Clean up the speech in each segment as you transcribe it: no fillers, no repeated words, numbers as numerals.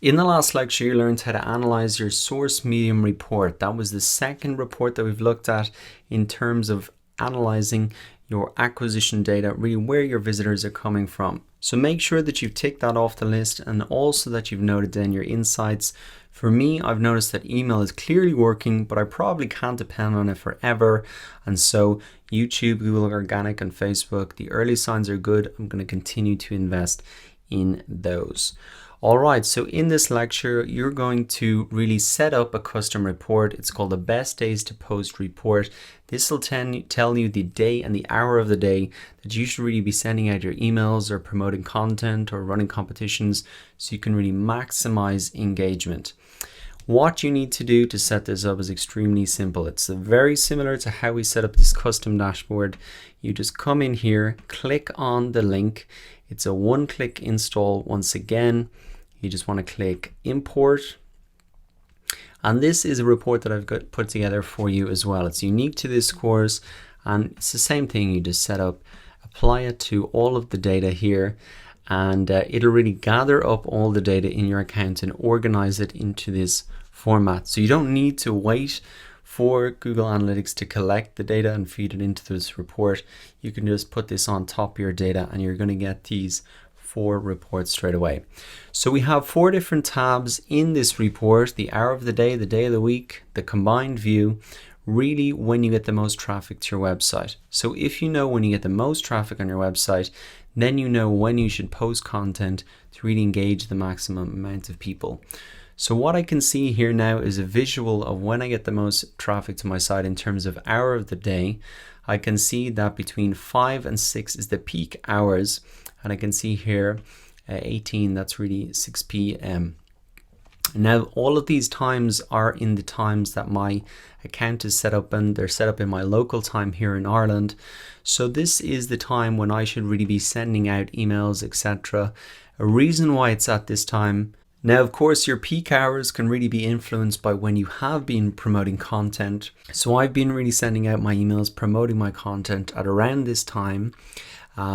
In the last lecture, you learned how to analyze your source medium report. That was the second report that we've looked at in terms of analyzing your acquisition data, really where your visitors are coming from. So make sure that you've ticked that off the list and also that you've noted down your insights. For me, I've noticed that email is clearly working, but I probably can't depend on it forever. And so YouTube, Google Organic, and Facebook, the early signs are good. I'm going to continue to invest in those. All right, so in this lecture, you're going to really set up a custom report. It's called the Best Days to Post report. This will tell you the day and the hour of the day that you should really be sending out your emails or promoting content or running competitions so you can really maximize engagement. What you need to do to set this up is extremely simple. It's very similar to how we set up this custom dashboard. You just come in here, click on the link. It's a one-click install once again. You just want to click import. And this is a report that I've got put together for you as well. It's unique to this course and it's the same thing. You just set up, apply it to all of the data here, and it'll really gather up all the data in your account and organize it into this format. So you don't need to wait for Google Analytics to collect the data and feed it into this report. You can just put this on top of your data and you're going to get these 4 reports straight away. So we have 4 different tabs in this report: the hour of the day of the week, the combined view, really when you get the most traffic to your website. So if you know when you get the most traffic on your website, then you know when you should post content to really engage the maximum amount of people. So what I can see here now is a visual of when I get the most traffic to my site in terms of hour of the day. I can see that between 5 and 6 is the peak hours. And I can see here 18, that's really 6 p.m. Now, all of these times are in the times that my account is set up, and they're set up in my local time here in Ireland. So this is the time when I should really be sending out emails, etc. A reason why it's at this time. Now, of course, your peak hours can really be influenced by when you have been promoting content. So I've been really sending out my emails, promoting my content at around this time.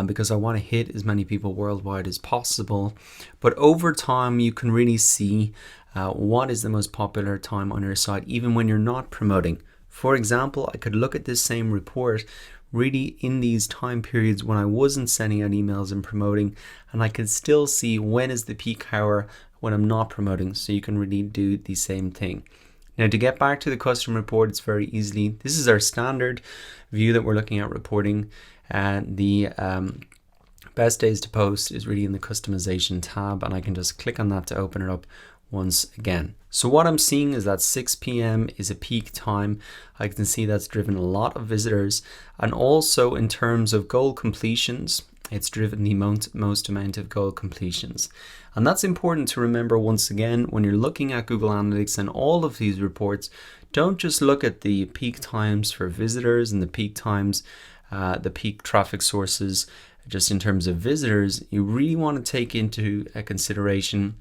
Because I want to hit as many people worldwide as possible. But over time, you can really see what is the most popular time on your site, even when you're not promoting. For example, I could look at this same report really in these time periods when I wasn't sending out emails and promoting, and I can still see when is the peak hour when I'm not promoting. So you can really do the same thing. Now, to get back to the custom report, it's very easily. This is our standard view that we're looking at reporting. And the Best Days to Post is really in the customization tab, and I can just click on that to open it up once again. So what I'm seeing is that 6 p.m. is a peak time. I can see that's driven a lot of visitors, and also in terms of goal completions, it's driven the most amount of goal completions. And that's important to remember once again when you're looking at Google Analytics and all of these reports. Don't just look at the peak times for visitors and the peak times, the peak traffic sources just in terms of visitors. You really want to take into consideration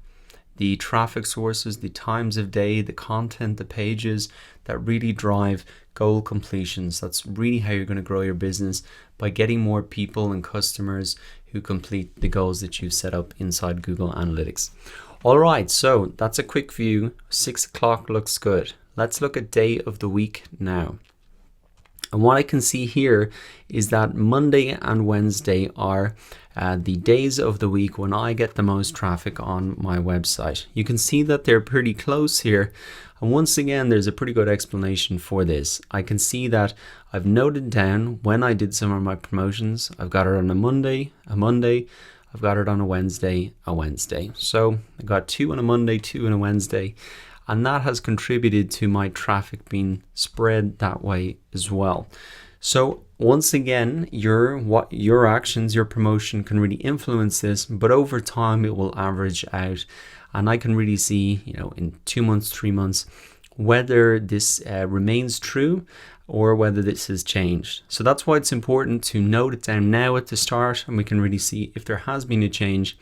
the traffic sources, the times of day, the content, the pages that really drive goal completions. That's really how you're going to grow your business, by getting more people and customers who complete the goals that you've set up inside Google Analytics. All right, so that's a quick view. 6 o'clock looks good. Let's look at day of the week now. And what I can see here is that Monday and Wednesday are the days of the week when I get the most traffic on my website. You can see that they're pretty close here. And once again, there's a pretty good explanation for this. I can see that I've noted down when I did some of my promotions. I've got it on a Monday. I've got it on a Wednesday. So I got 2 on a Monday, 2 on a Wednesday. And that has contributed to my traffic being spread that way as well. So once again, your actions, your promotion can really influence this, but over time it will average out. And I can really see, in 2 months, 3 months, whether this remains true or whether this has changed. So that's why it's important to note it down now at the start, and we can really see if there has been a change.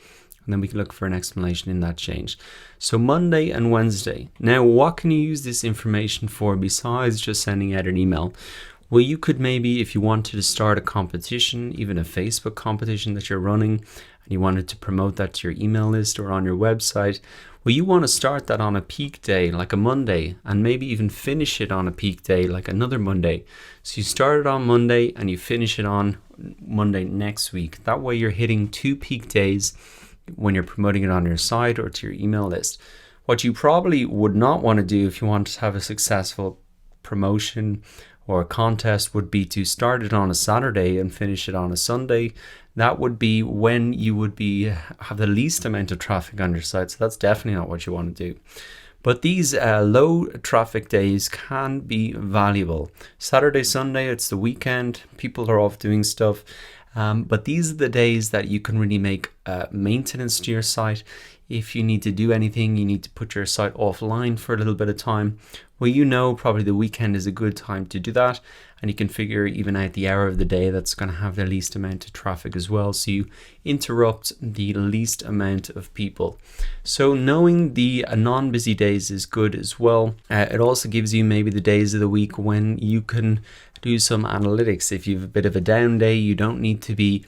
And then we can look for an explanation in that change. So Monday and Wednesday. Now, what can you use this information for besides just sending out an email? Well, you could maybe, if you wanted to start a competition, even a Facebook competition that you're running, and you wanted to promote that to your email list or on your website, well, you want to start that on a peak day, like a Monday, and maybe even finish it on a peak day, like another Monday. So you start it on Monday and you finish it on Monday next week. That way you're hitting 2 peak days when you're promoting it on your site or to your email list. What you probably would not want to do if you want to have a successful promotion or a contest would be to start it on a Saturday and finish it on a Sunday. That would be when you would have the least amount of traffic on your site. So that's definitely not what you want to do. But these low traffic days can be valuable. Saturday, Sunday, it's the weekend. People are off doing stuff. But these are the days that you can really make maintenance to your site. If you need to do anything, you need to put your site offline for a little bit of time. Well, you know, probably the weekend is a good time to do that. And you can figure even out the hour of the day that's going to have the least amount of traffic as well. So you interrupt the least amount of people. So knowing the non-busy days is good as well. It also gives you maybe the days of the week when you can do some analytics. If you have a bit of a down day, you don't need to be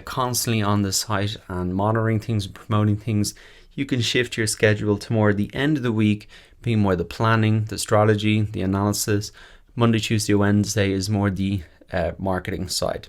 constantly on the site and monitoring things and promoting things. You can shift your schedule to more the end of the week, being more the planning, the strategy, the analysis. Monday, Tuesday, Wednesday is more the marketing side.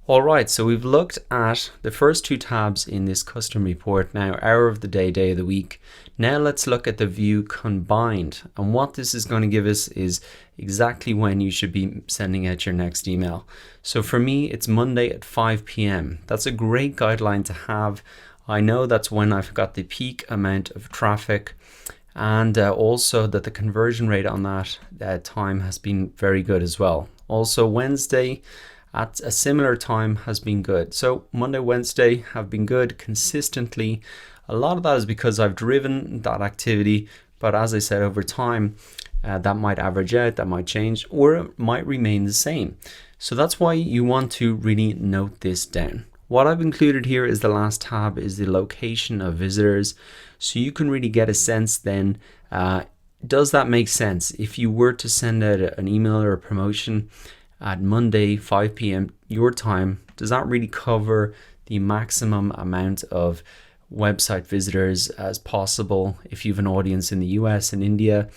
All right, so we've looked at the first 2 tabs in this custom report. Now, hour of the day, day of the week. Now let's look at the view combined. And what this is going to give us is exactly when you should be sending out your next email. So for me, it's Monday at 5 p.m. That's a great guideline to have. I know that's when I've got the peak amount of traffic, and also that the conversion rate on that time has been very good as well. Also Wednesday at a similar time has been good. So Monday, Wednesday have been good consistently. A lot of that is because I've driven that activity, but as I said, over time that might average out, that might change, or it might remain the same. So that's why you want to really note this down. What I've included here is the last tab is the location of visitors. So you can really get a sense then, does that make sense? If you were to send out an email or a promotion at Monday, 5 p.m. your time, does that really cover the maximum amount of website visitors as possible? If you have an audience in the US and India,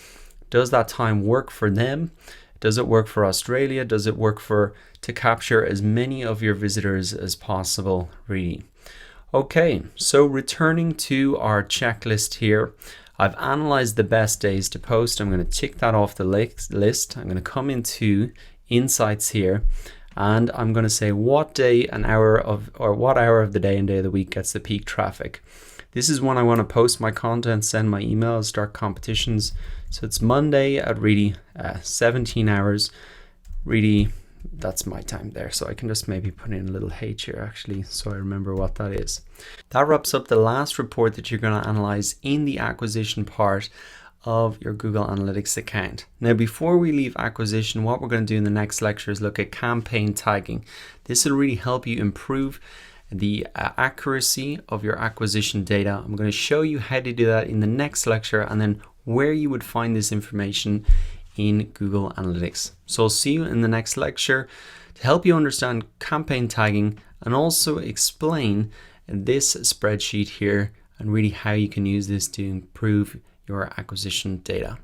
does that time work for them? Does it work for Australia? Does it work to capture as many of your visitors as possible, really? Okay, so returning to our checklist here, I've analyzed the best days to post. I'm going to tick that off the list. I'm going to come into Insights here, and I'm going to say what day and hour of, or what hour of the day and day of the week gets the peak traffic. This is when I want to post my content, send my emails, start competitions. So it's Monday at really 17 hours. Really, that's my time there. So I can just maybe put in a little H here actually, so I remember what that is. That wraps up the last report that you're going to analyze in the acquisition part of your Google Analytics account. Now, before we leave acquisition, what we're going to do in the next lecture is look at campaign tagging. This will really help you improve the accuracy of your acquisition data. I'm going to show you how to do that in the next lecture, and then where you would find this information in Google Analytics. So I'll see you in the next lecture to help you understand campaign tagging and also explain this spreadsheet here and really how you can use this to improve your acquisition data.